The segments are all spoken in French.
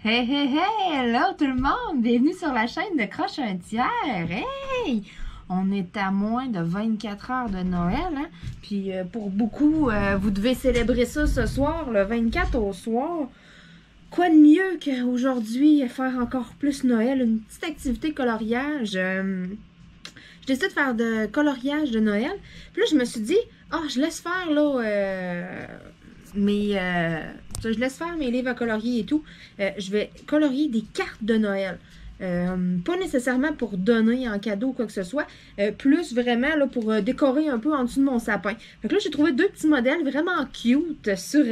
Hey, hey, hey! Hello tout le monde! Bienvenue sur la chaîne de Croche un tiers! Hey! On est à moins de 24 heures de Noël, hein? Puis pour beaucoup, vous devez célébrer ça ce soir, le 24 au soir. Quoi de mieux qu'aujourd'hui faire encore plus Noël? Une petite activité coloriage. Je décide de faire de coloriage de Noël. Puis là, je me suis dit, je laisse faire là mes. Je laisse faire mes livres à colorier et tout. Je vais colorier des cartes de Noël. Pas nécessairement pour donner en cadeau ou quoi que ce soit, plus vraiment là, pour décorer un peu en dessous de mon sapin. Fait que là, j'ai trouvé deux petits modèles vraiment cute sur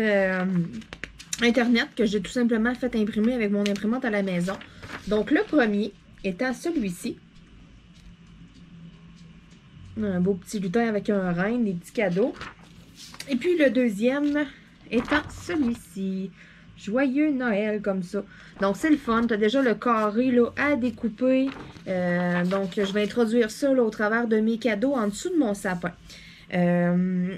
Internet que j'ai tout simplement fait imprimer avec mon imprimante à la maison. Donc, le premier étant celui-ci. Un beau petit lutin avec un rein, des petits cadeaux. Et puis le deuxième étant celui-ci. Joyeux Noël comme ça. Donc c'est le fun. Tu as déjà le carré là, à découper. Donc je vais introduire ça là, au travers de mes cadeaux en dessous de mon sapin. Le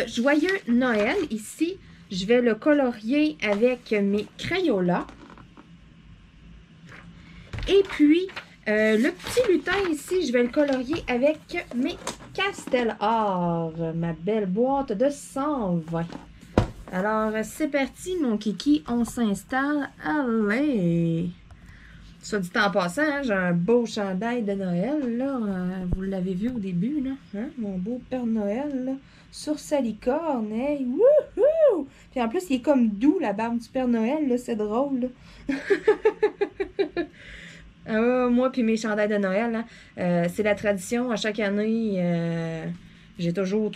Joyeux Noël ici, je vais le colorier avec mes Crayolas. Et puis le petit lutin ici, je vais le colorier avec mes Castel-Art, ma belle boîte de 120. Alors, c'est parti, mon kiki, on s'installe. Allez! Soit dit en passant, hein, j'ai un beau chandail de Noël, là. Vous l'avez vu au début, là. Hein? Mon beau Père Noël, là. Sur sa licorne, hey! Wouhou! Puis en plus, il est comme doux, la barbe du Père Noël, là. C'est drôle, là. Moi puis mes chandails de Noël, hein, c'est la tradition. À chaque année, j'ai toujours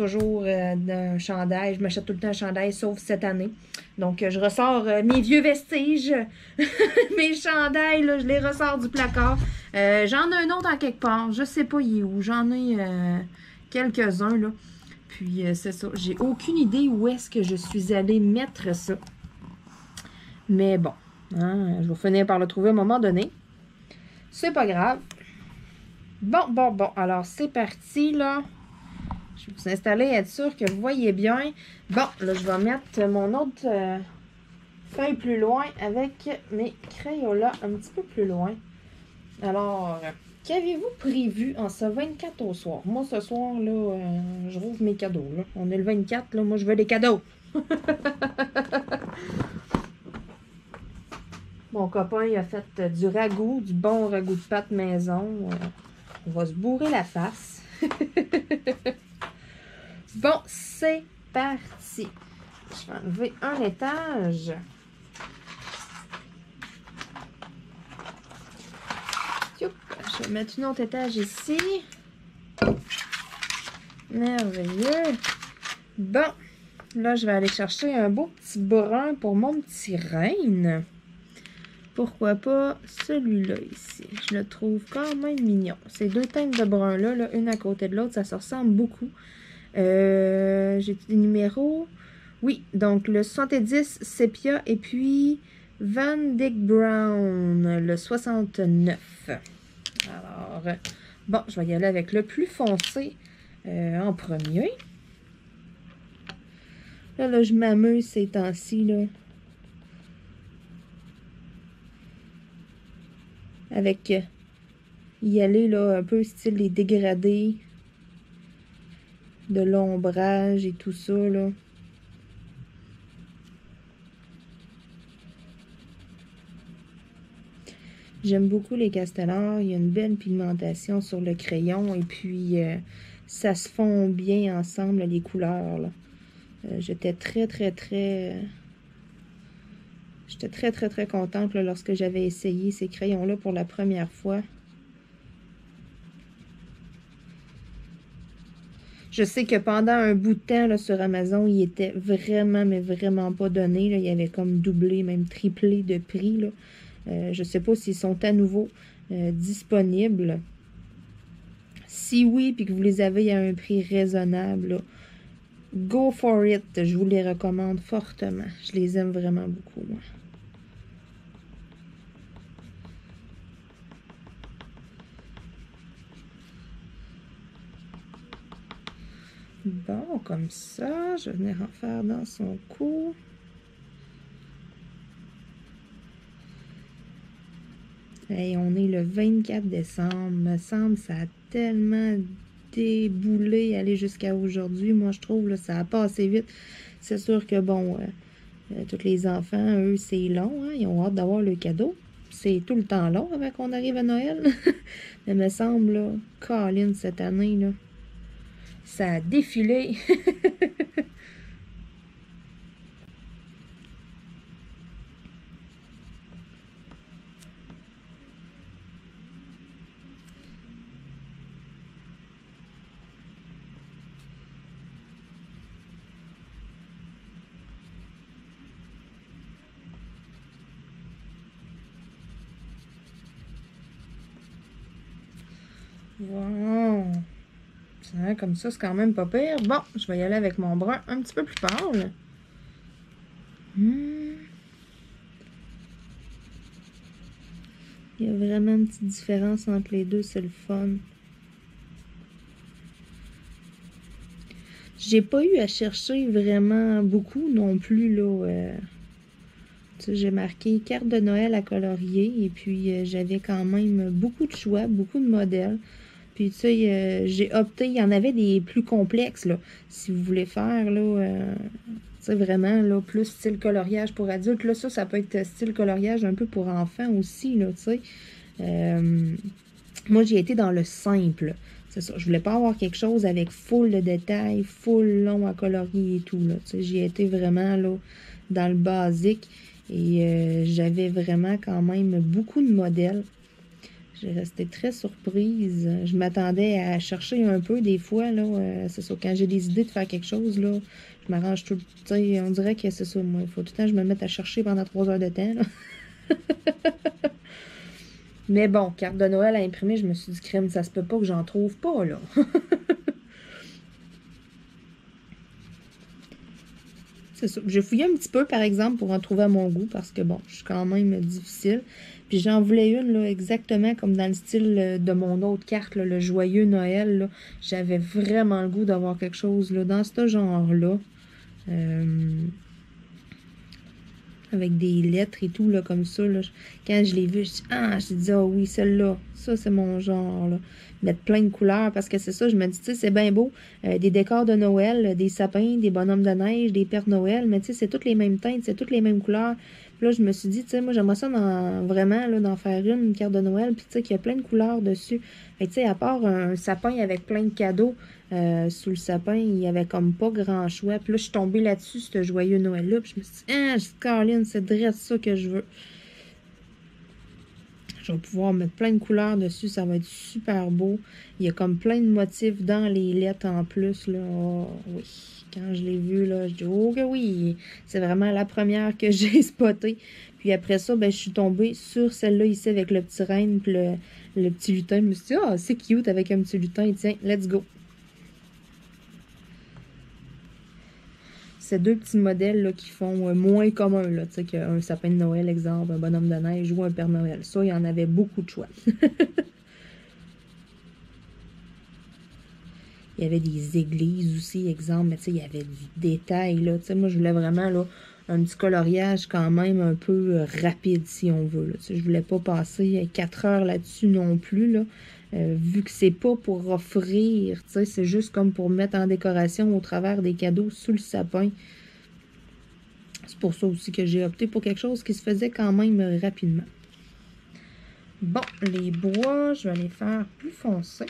un chandail. Je m'achète tout le temps un chandail, sauf cette année. Donc, je ressors mes vieux vestiges. Mes chandails, là, je les ressors du placard. J'en ai un autre en quelque part. Je sais pas il est où. J'en ai quelques-uns, là. Puis, c'est ça. J'ai aucune idée où est-ce que je suis allée mettre ça. Mais bon, hein, je vais finir par le trouver à un moment donné. C'est pas grave. Bon. Alors, c'est parti, là. Je vais vous installer, être sûr que vous voyez bien. Bon, là, je vais mettre mon autre feuille plus loin avec mes Crayolas un petit peu plus loin. Alors, qu'avez-vous prévu en ce 24 au soir? Moi, ce soir, là, je rouvre mes cadeaux, là. On est le 24, là. Moi, je veux des cadeaux. Mon copain, il a fait du ragoût, du bon ragoût de pâte maison. On va se bourrer la face. Bon, c'est parti. Je vais enlever un étage. Je vais mettre une autre étage ici. Merveilleux. Bon, là, je vais aller chercher un beau petit brun pour mon petit reine. Pourquoi pas celui-là ici? Je le trouve quand même mignon. Ces deux teintes de brun-là, là, une à côté de l'autre, ça se ressemble beaucoup. J'ai des numéros. Oui, donc le 70 Sepia et puis Van Dyck Brown, le 69. Alors, bon, je vais y aller avec le plus foncé en premier. Là, je m'amuse ces temps-ci, là. Avec y aller, là, un peu style les dégradés, de l'ombrage et tout ça, là. J'aime beaucoup les Castellars. Il y a une belle pigmentation sur le crayon et puis ça se fond bien ensemble, les couleurs, là. J'étais très contente là, lorsque j'avais essayé ces crayons-là pour la première fois. Je sais que pendant un bout de temps là, sur Amazon, il était vraiment, mais vraiment pas donné, là. Il avait comme doublé, même triplé de prix, là. Je sais pas s'ils sont à nouveau disponibles. Si oui, puis que vous les avez à un prix raisonnable, là, go for it. Je vous les recommande fortement. Je les aime vraiment beaucoup, moi. Bon, comme ça, je vais venir en faire dans son cou. Hey, on est le 24 décembre. Me semble ça a tellement déboulé aller jusqu'à aujourd'hui. Moi, je trouve là, ça a passé vite. C'est sûr que, bon, tous les enfants, eux, c'est long. Hein? Ils ont hâte d'avoir le cadeau. C'est tout le temps long avant qu'on arrive à Noël. Mais me semble, là, Colin, cette année, là, ça a défilé. Wow. Ça, comme ça, c'est quand même pas pire. Bon, je vais y aller avec mon brun un petit peu plus pâle. Il y a vraiment une petite différence entre les deux, c'est le fun. J'ai pas eu à chercher vraiment beaucoup non plus, là. J'ai marqué carte de Noël à colorier et puis j'avais quand même beaucoup de choix, beaucoup de modèles. Puis tu sais, j'ai opté, il y en avait des plus complexes, là. Si vous voulez faire, là, tu sais, vraiment, là, plus style coloriage pour adultes, là, ça peut être style coloriage un peu pour enfants aussi, là, tu sais. Moi, j'ai été dans le simple. C'est ça. Je voulais pas avoir quelque chose avec full de détails, full long à colorier et tout, là. Tu sais, j'ai été vraiment, là, dans le basique. Et j'avais vraiment quand même beaucoup de modèles. J'ai resté très surprise. Je m'attendais à chercher un peu des fois, là. C'est ça, quand j'ai des idées de faire quelque chose, là, je m'arrange tout. Tu sais, on dirait que c'est ça, moi. Il faut tout le temps que je me mette à chercher pendant 3 heures de temps, là. Mais bon, carte de Noël à imprimer, je me suis dit, crème, ça se peut pas que j'en trouve pas, là. C'est ça. J'ai fouillé un petit peu, par exemple, pour en trouver à mon goût, parce que, bon, je suis quand même difficile. Puis j'en voulais une, là, exactement comme dans le style de mon autre carte, là, le Joyeux Noël, là. J'avais vraiment le goût d'avoir quelque chose, là, dans ce genre-là. Avec des lettres et tout, là, comme ça, là. Quand je l'ai vu, je dit, ah oui, celle-là, ça, c'est mon genre, là. Mettre plein de couleurs, parce que c'est ça, je me dis, tu sais, c'est bien beau, des décors de Noël, des sapins, des bonhommes de neige, des Pères Noël, mais tu sais, c'est toutes les mêmes teintes, c'est toutes les mêmes couleurs. Puis là, je me suis dit, tu sais, moi, j'aimerais ça vraiment, là, d'en faire une carte de Noël, puis tu sais, qu'il y a plein de couleurs dessus. Fait tu sais, à part un sapin avec plein de cadeaux, sous le sapin, il y avait comme pas grand choix. Puis là, je suis tombée là-dessus, ce Joyeux Noël-là. Puis je me suis dit, ah, Caroline, c'est direct ça que je veux. Je vais pouvoir mettre plein de couleurs dessus, ça va être super beau. Il y a comme plein de motifs dans les lettres en plus, là. Oh, oui, quand je l'ai vu, là, je dis, oh que oui, c'est vraiment la première que j'ai spotée. Puis après ça, ben, je suis tombée sur celle-là ici avec le petit renne puis le petit lutin. Je me suis dit, ah, c'est cute avec un petit lutin, tiens, let's go. C'est deux petits modèles là, qui font moins commun, là, tu sais, qu'un sapin de Noël, exemple, un bonhomme de neige ou un Père Noël. Ça, il y en avait beaucoup de choix. Il y avait des églises aussi, exemple, mais tu sais, il y avait du détail, là. Tu sais, moi, je voulais vraiment, là, un petit coloriage quand même un peu rapide, si on veut, là. Tu sais, je voulais pas passer 4 heures là-dessus non plus, là. Vu que c'est pas pour offrir, tu sais, c'est juste comme pour mettre en décoration au travers des cadeaux sous le sapin. C'est pour ça aussi que j'ai opté pour quelque chose qui se faisait quand même rapidement. Bon, les bois, je vais les faire plus foncés.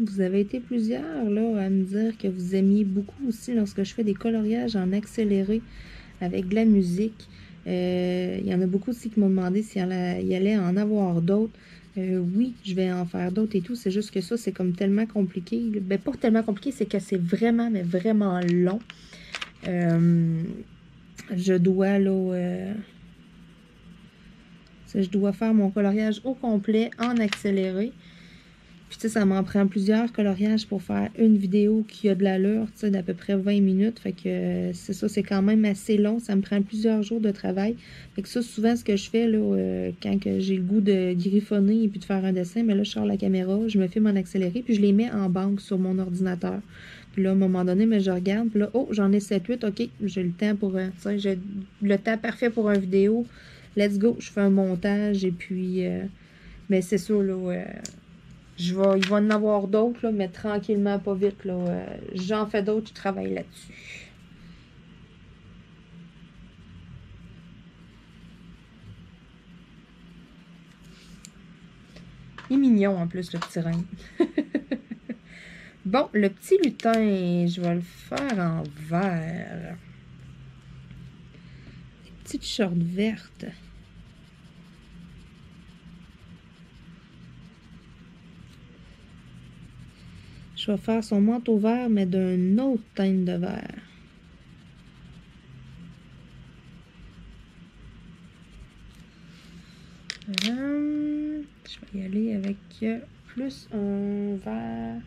Vous avez été plusieurs là, à me dire que vous aimiez beaucoup aussi lorsque je fais des coloriages en accéléré avec de la musique. Il y en a beaucoup aussi qui m'ont demandé s'il y allait en avoir d'autres. Oui, je vais en faire d'autres et tout. C'est juste que ça, c'est comme tellement compliqué. Ben, pas tellement compliqué, c'est que c'est vraiment, mais vraiment long. Je dois là... je dois faire mon coloriage au complet en accéléré. Puis tu sais, ça m'en prend plusieurs coloriages pour faire une vidéo qui a de l'allure, tu sais, d'à peu près 20 minutes. Fait que c'est ça, c'est quand même assez long. Ça me prend plusieurs jours de travail. Fait que ça, souvent, ce que je fais, là, quand que j'ai le goût de griffonner et puis de faire un dessin, mais là, je sors la caméra, je me filme en accéléré, puis je les mets en banque sur mon ordinateur. Puis là, à un moment donné, mais je regarde, puis là, oh, j'en ai 7-8, ok, j'ai le temps pour, tu sais, j'ai le temps parfait pour une vidéo. Let's go, je fais un montage, et puis, mais c'est ça, là, il va en avoir d'autres, là, mais tranquillement, pas vite, là. J'en fais d'autres, je travaille là-dessus. Il est mignon, en plus, le petit rein. Bon, le petit lutin, je vais le faire en vert. Des petites shorts vertes. Je vais faire son manteau vert, mais d'une autre teinte de vert. Je vais y aller avec plus un vert.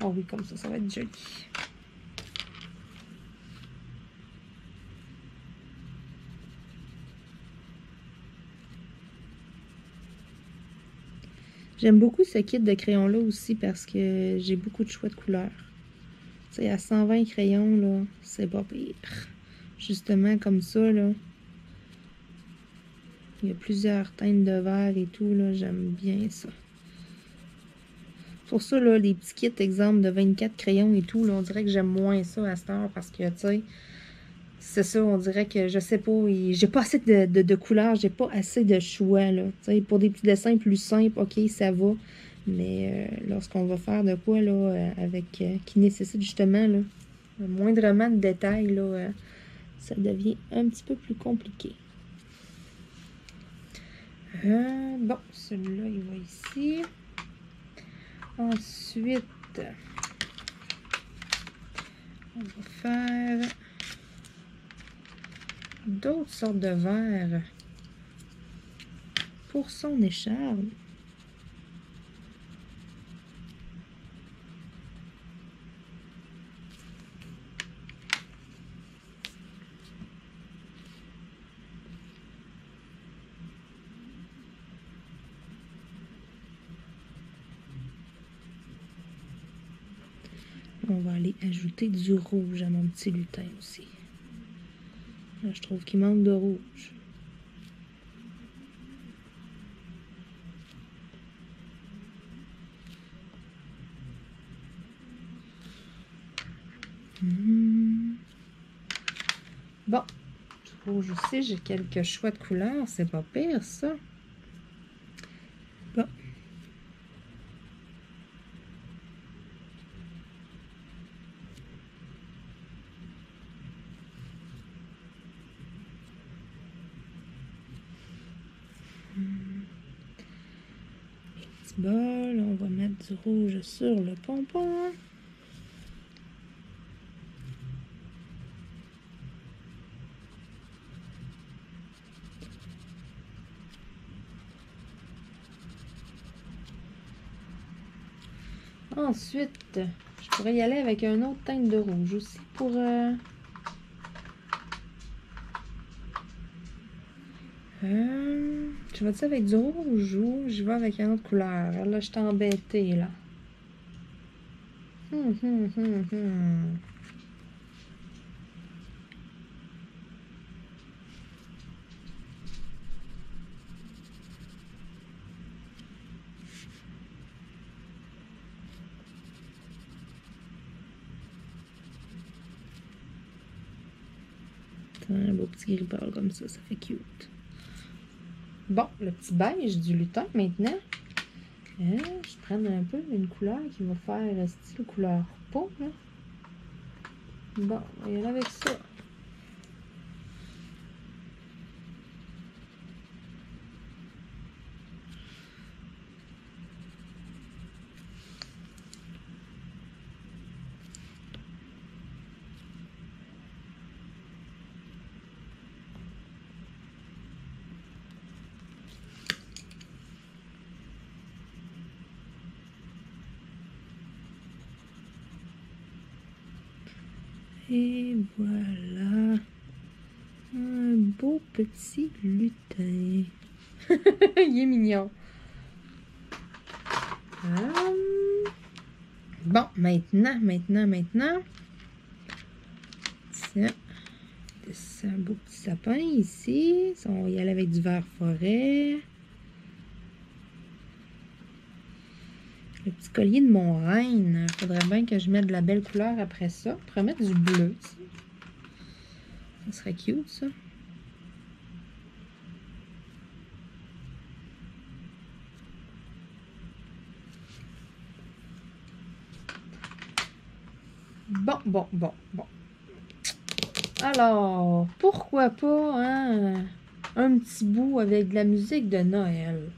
Ah oui, comme ça va être joli. J'aime beaucoup ce kit de crayons-là aussi parce que j'ai beaucoup de choix de couleurs. Tu sais, à 120 crayons, là, c'est pas pire. Justement, comme ça, là. Il y a plusieurs teintes de vert et tout, là. J'aime bien ça. Pour ça, là, les petits kits, exemple, de 24 crayons et tout, là, on dirait que j'aime moins ça à cette heure parce que, tu sais, c'est ça, on dirait que, je sais pas, j'ai pas assez de couleurs, j'ai pas assez de choix, là. Tu sais, pour des petits dessins plus simples, ok, ça va. Mais lorsqu'on va faire de quoi, là, avec, qui nécessite justement, là, moindrement de détails, là, ça devient un petit peu plus compliqué. Bon, celui-là, il va ici. Ensuite, on va faire d'autres sortes de verres pour son écharpe. On va aller ajouter du rouge à mon petit lutin aussi. Là, je trouve qu'il manque de rouge. Bon, rouge aussi, j'ai quelques choix de couleurs, c'est pas pire ça. Bon. Petit bol, on va mettre du rouge sur le pompon. Ensuite, je pourrais y aller avec un autre teinte de rouge aussi pour... je vais-tu avec du rouge ou je vais avec une autre couleur? Là, je suis embêtée, là. Un beau petit gris-pâle comme ça fait cute. Bon, le petit beige du lutin maintenant. Je prends un peu une couleur qui va faire style couleur peau, là. Bon, on va y aller avec ça. Et voilà. Un beau petit lutin. Il est mignon. Bon, maintenant. Tiens. C'est un beau petit sapin ici. On va y aller avec du vert forêt. Le petit collier de mon reine. Il faudrait bien que je mette de la belle couleur après ça. Je pourrais mettre du bleu. Ça serait cute, ça. Bon. Alors, pourquoi pas, hein, un petit bout avec de la musique de Noël.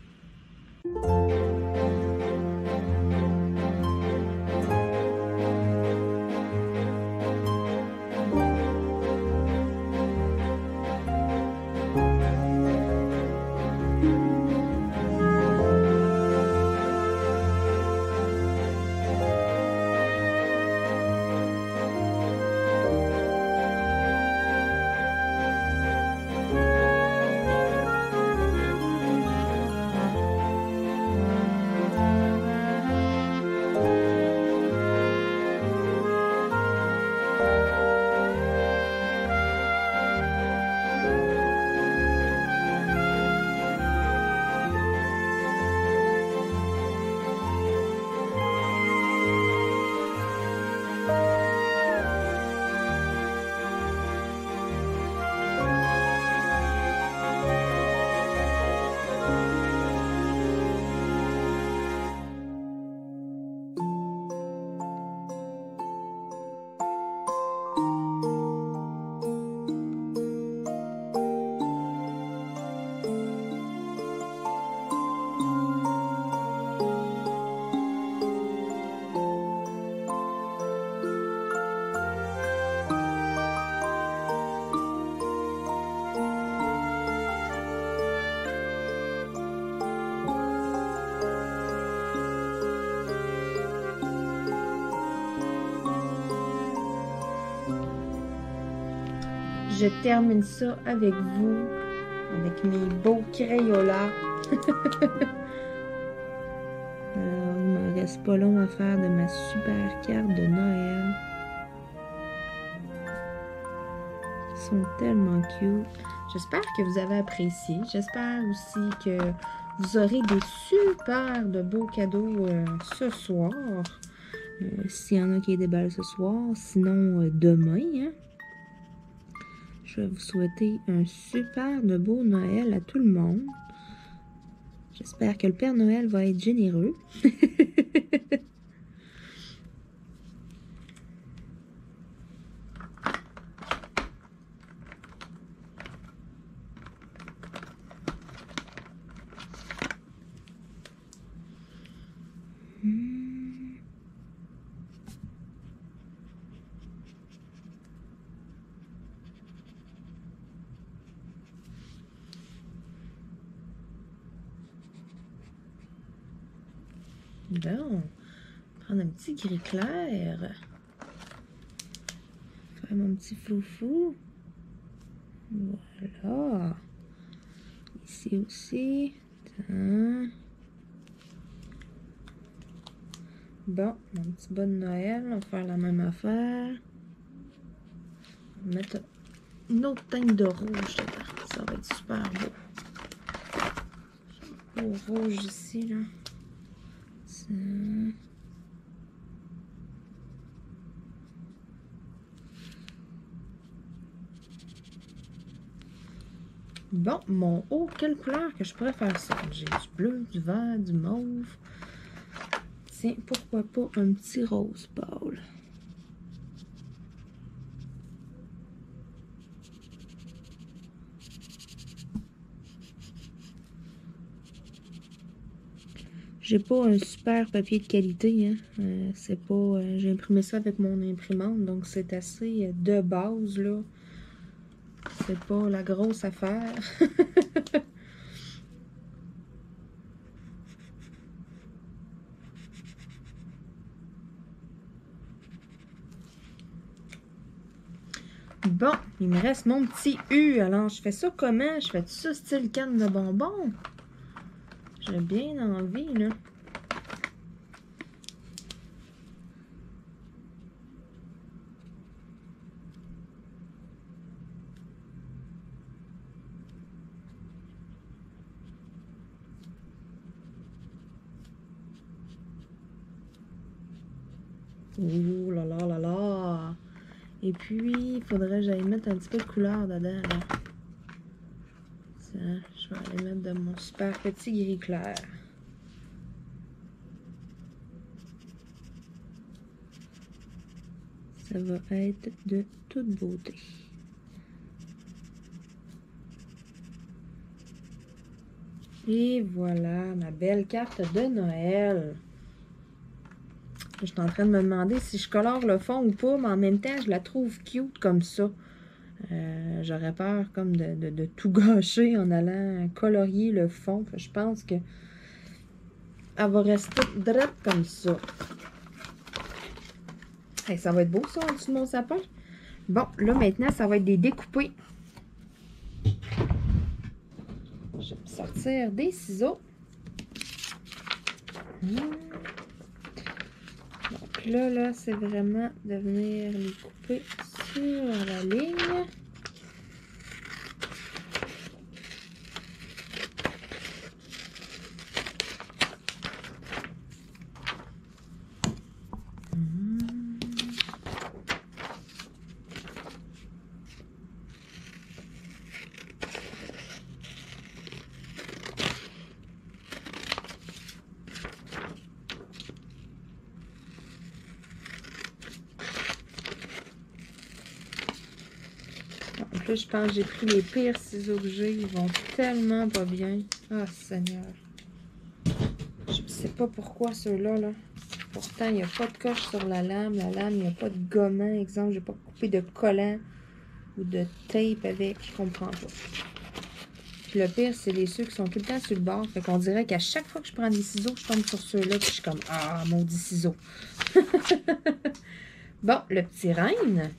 Je termine ça avec vous, avec mes beaux Crayolas. Alors, il me reste pas long à faire de ma super carte de Noël. Ils sont tellement cute. J'espère que vous avez apprécié. J'espère aussi que vous aurez des super de beaux cadeaux ce soir. S'il y en a qui déballent ce soir. Sinon, demain, hein. Je vais vous souhaiter un super de beau Noël à tout le monde. J'espère que le Père Noël va être généreux. Bon, prendre un petit gris clair. Faire mon petit foufou. Voilà. Ici aussi. Tiens. Bon, mon petit bas de Noël. On va faire la même affaire. On va mettre une autre teinte de rouge dedans. Ça va être super beau. Au rouge ici, là. Tiens. Bon, mon haut, quelle couleur que je pourrais faire ça? J'ai du bleu, du vert, du mauve. Tiens, pourquoi pas un petit rose pâle? J'ai pas un super papier de qualité, hein. C'est pas... j'ai imprimé ça avec mon imprimante, donc c'est assez de base, là. C'est pas la grosse affaire. Bon, il me reste mon petit U. Alors, je fais ça comment? Je fais ça style canne de bonbons? J'ai bien envie, là. Ouh là là là là! Et puis, il faudrait que j'aille mettre un petit peu de couleur dedans, là. Ça, je vais aller mettre de mon super petit gris clair. Ça va être de toute beauté. Et voilà, ma belle carte de Noël. Je suis en train de me demander si je colore le fond ou pas, mais en même temps, je la trouve cute comme ça. J'aurais peur comme de tout gâcher en allant colorier le fond. Je pense que elle va rester droite comme ça. Hey, ça va être beau ça en dessous de mon sapin. Bon, là maintenant, ça va être des découpés. Je vais sortir des ciseaux. Donc là, c'est vraiment de venir les couper sur la ligne. En plus, je pense que j'ai pris les pires ciseaux que j'ai. Ils vont tellement pas bien. Ah, Seigneur. Je ne sais pas pourquoi ceux-là, là. Pourtant, il n'y a pas de coche sur la lame. La lame, il n'y a pas de gommant. Exemple, je n'ai pas coupé de collant ou de tape avec. Je comprends pas. Puis le pire, c'est les ceux qui sont tout le temps sur le bord. Fait qu'on dirait qu'à chaque fois que je prends des ciseaux, je tombe sur ceux-là. Puis je suis comme, ah, maudit ciseau. Bon, le petit renne.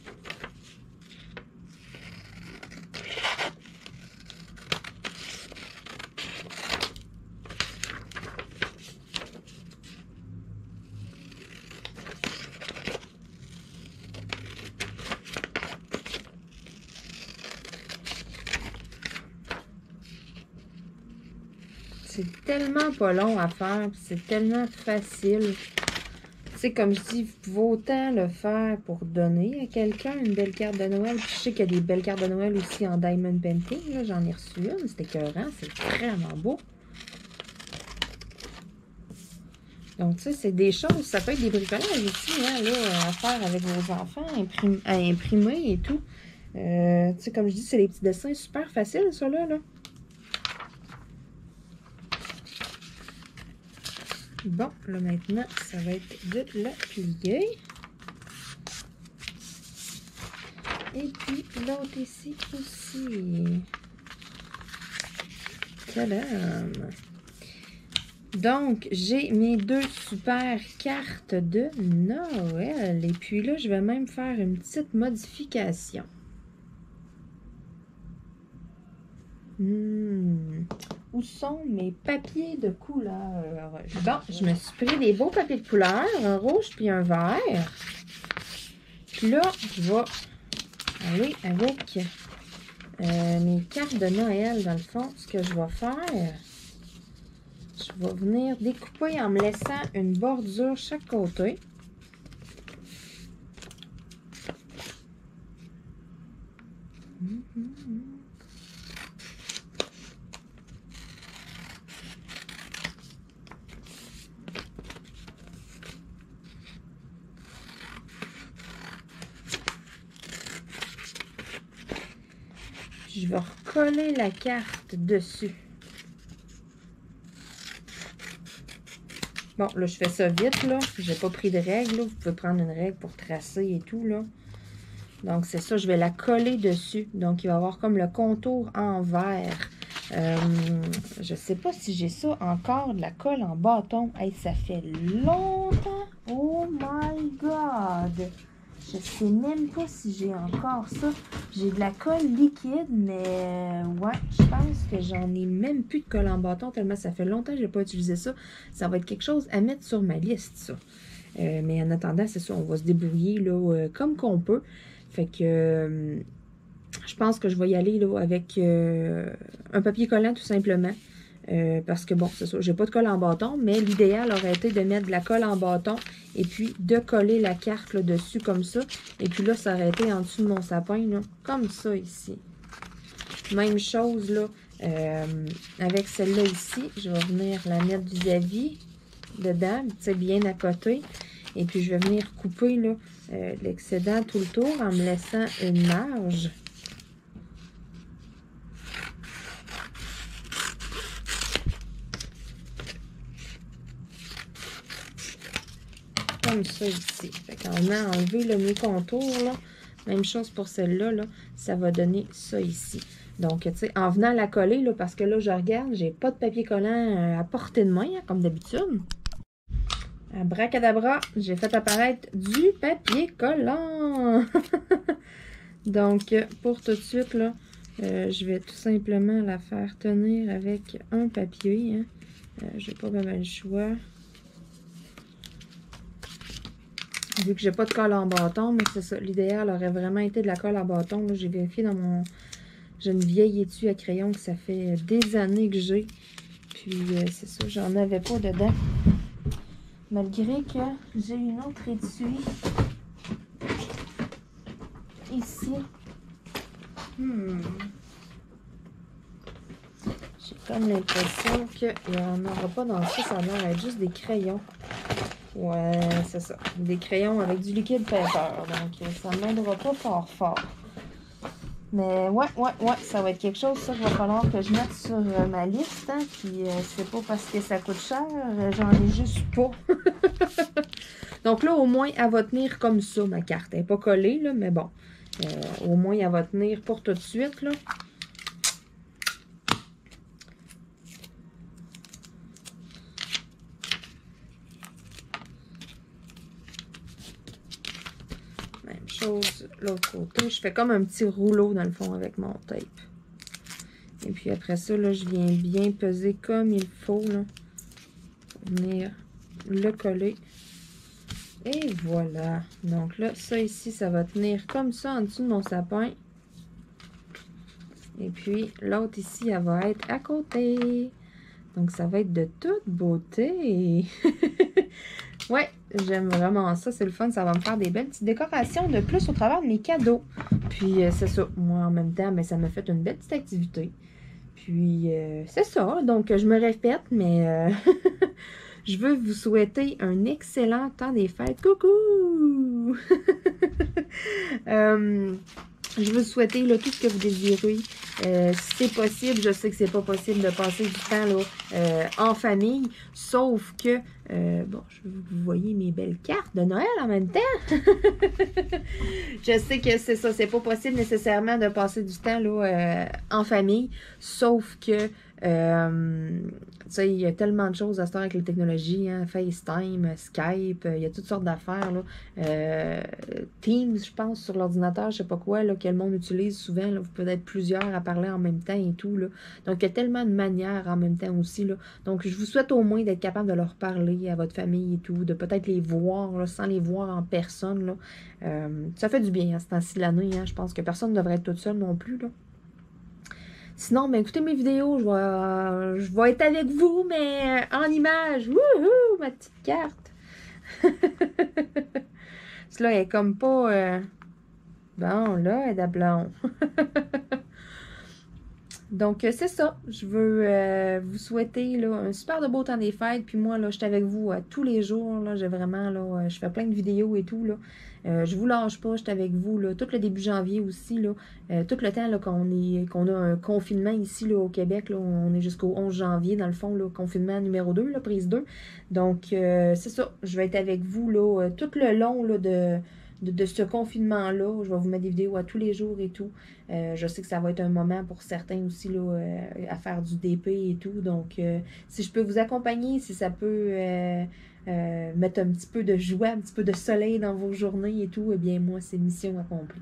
C'est tellement pas long à faire, c'est tellement facile. Tu sais, comme je dis, vous pouvez autant le faire pour donner à quelqu'un une belle carte de Noël. Puis je sais qu'il y a des belles cartes de Noël aussi en Diamond Painting. J'en ai reçu une, c'était écœurant, c'est vraiment beau. Donc, tu sais, c'est des choses, ça peut être des bricolages aussi, hein, là, à faire avec vos enfants, à imprimer et tout. Tu sais, comme je dis, c'est des petits dessins super faciles, ça, là. Bon, là maintenant, ça va être de la plier. Et puis l'autre ici aussi. Tadam! Donc, j'ai mes deux super cartes de Noël. Et puis là, je vais même faire une petite modification. Où sont mes papiers de couleur? Bon, je me suis pris des beaux papiers de couleur, un rouge puis un vert. Puis là, je vais aller avec mes cartes de Noël, dans le fond. Ce que je vais faire, je vais venir découper en me laissant une bordure chaque côté. Je vais recoller la carte dessus. Bon, là, je fais ça vite, là. J'ai pas pris de règle, là. Vous pouvez prendre une règle pour tracer et tout, là. Donc, c'est ça, je vais la coller dessus. Donc, il va y avoir comme le contour en vert. Je sais pas si j'ai ça encore, de la colle en bâton. Hey, ça fait longtemps. Oh my God! Je sais même pas si j'ai encore ça. J'ai de la colle liquide, mais ouais, je pense que j'en ai même plus de colle en bâton tellement ça fait longtemps que je n'ai pas utilisé ça. Ça va être quelque chose à mettre sur ma liste, ça. Mais en attendant, c'est ça, on va se débrouiller là, comme qu'on peut. Fait que je pense que je vais y aller là, avec un papier collant tout simplement. Parce que bon, c'est ça, j'ai pas de colle en bâton, mais l'idéal aurait été de mettre de la colle en bâton et puis de coller la carte là, dessus comme ça. Et puis là, ça aurait été en dessous de mon sapin, là, comme ça ici. Même chose là, avec celle-là ici. Je vais venir la mettre vis-à-vis dedans, tu sais, bien à côté. Et puis je vais venir couper là, l'excédent tout le tour en me laissant une marge. Comme ça ici. Fait qu'on a enlevé le mi-contour, là. Même chose pour celle-là, là. Ça va donner ça ici. Donc, tu sais, en venant la coller, là, parce que là, je regarde, j'ai pas de papier collant à portée de main, hein, comme d'habitude. Abracadabra, j'ai fait apparaître du papier collant. Donc, pour tout de suite, là, je vais tout simplement la faire tenir avec un papier. Hein. J'ai pas vraiment le choix. Vu que j'ai pas de colle en bâton, mais c'est ça. L'idéal aurait vraiment été de la colle en bâton. J'ai vérifié dans mon... J'ai une vieille étui à crayon que ça fait des années que j'ai. Puis c'est ça, j'en avais pas dedans. Malgré que j'ai une autre étui. Ici. J'ai comme l'impression qu'il n'y en aura pas dans ça. Ça va être juste des crayons. Ouais, c'est ça. Des crayons avec du liquide paper. Donc, ça ne m'aidera pas fort fort. Mais ouais, ça va être quelque chose, ça, qu'il va falloir que je mette sur ma liste. Hein, puis, c'est pas parce que ça coûte cher, j'en ai juste pas. Donc là, au moins, elle va tenir comme ça, ma carte. Elle n'est pas collée, là, mais bon. Au moins, elle va tenir pour tout de suite, là. Chose l'autre côté. Je fais comme un petit rouleau dans le fond avec mon tape. Et puis après ça, là, je viens bien peser comme il faut, là, pour venir le coller. Et voilà. Donc là, ça ici, ça va tenir comme ça en dessous de mon sapin. Et puis l'autre ici, elle va être à côté. Donc ça va être de toute beauté. Ouais, j'aime vraiment ça, c'est le fun, ça va me faire des belles petites décorations de plus au travers de mes cadeaux. Puis c'est ça, moi en même temps, mais ça m'a fait une belle petite activité. Puis c'est ça, donc je me répète, mais je veux vous souhaiter un excellent temps des fêtes. Coucou! Je veux souhaiter là, tout ce que vous désirez. Si c'est possible, je sais que c'est pas possible de passer du temps là, en famille, sauf que, bon, je veux que vous voyez mes belles cartes de Noël en même temps. Je sais que c'est ça, c'est pas possible nécessairement de passer du temps là, en famille, sauf que, tu sais, il y a tellement de choses à se faire avec les technologies, hein, FaceTime, Skype, il y a toutes sortes d'affaires, là. Teams, je pense, sur l'ordinateur, je sais pas quoi, là, que le monde utilise souvent, là, vous pouvez être plusieurs à parler en même temps et tout, là. Donc, il y a tellement de manières en même temps aussi, là. Donc, je vous souhaite au moins d'être capable de leur parler à votre famille et tout, de peut-être les voir, là, sans les voir en personne, là. Ça fait du bien à ce temps-ci de l'année, hein. Je pense que personne ne devrait être toute seule non plus, là. Sinon, ben, écoutez mes vidéos, je vais être avec vous, mais en image. Wouhou, ma petite carte. Cela est comme pas... Bon, là, elle est blonde. Donc, c'est ça. Je veux vous souhaiter là, un super de beau temps des fêtes. Puis moi, là, je suis avec vous tous les jours. Là, j'ai vraiment, là, je fais plein de vidéos et tout. Là. Je vous lâche pas, je suis avec vous. Là, tout le début janvier aussi. Là, tout le temps là, qu'on a un confinement ici là, au Québec. Là, on est jusqu'au 11 janvier, dans le fond, là, confinement numéro 2, là, prise 2. Donc, c'est ça. Je vais être avec vous là, tout le long là, de ce confinement-là. Je vais vous mettre des vidéos à tous les jours et tout. Je sais que ça va être un moment pour certains aussi là, à faire du DP et tout. Donc, si je peux vous accompagner, si ça peut mettre un petit peu de joie, un petit peu de soleil dans vos journées et tout, eh bien moi, c'est mission accomplie.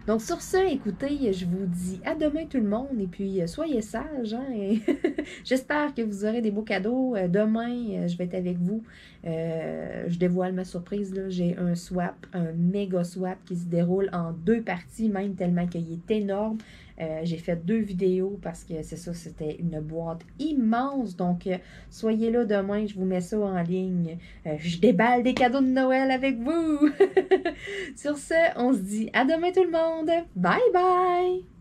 Donc sur ce, écoutez, je vous dis à demain tout le monde et puis soyez sages. Hein, et j'espère que vous aurez des beaux cadeaux. Demain, je vais être avec vous. Je dévoile ma surprise. J'ai un swap, un méga swap qui se déroule en 2 parties, même tellement qu'il est énorme. J'ai fait 2 vidéos parce que c'est ça, c'était une boîte immense. Donc, soyez là demain, je vous mets ça en ligne. Je déballe des cadeaux de Noël avec vous. Sur ce, on se dit à demain tout le monde. Bye bye!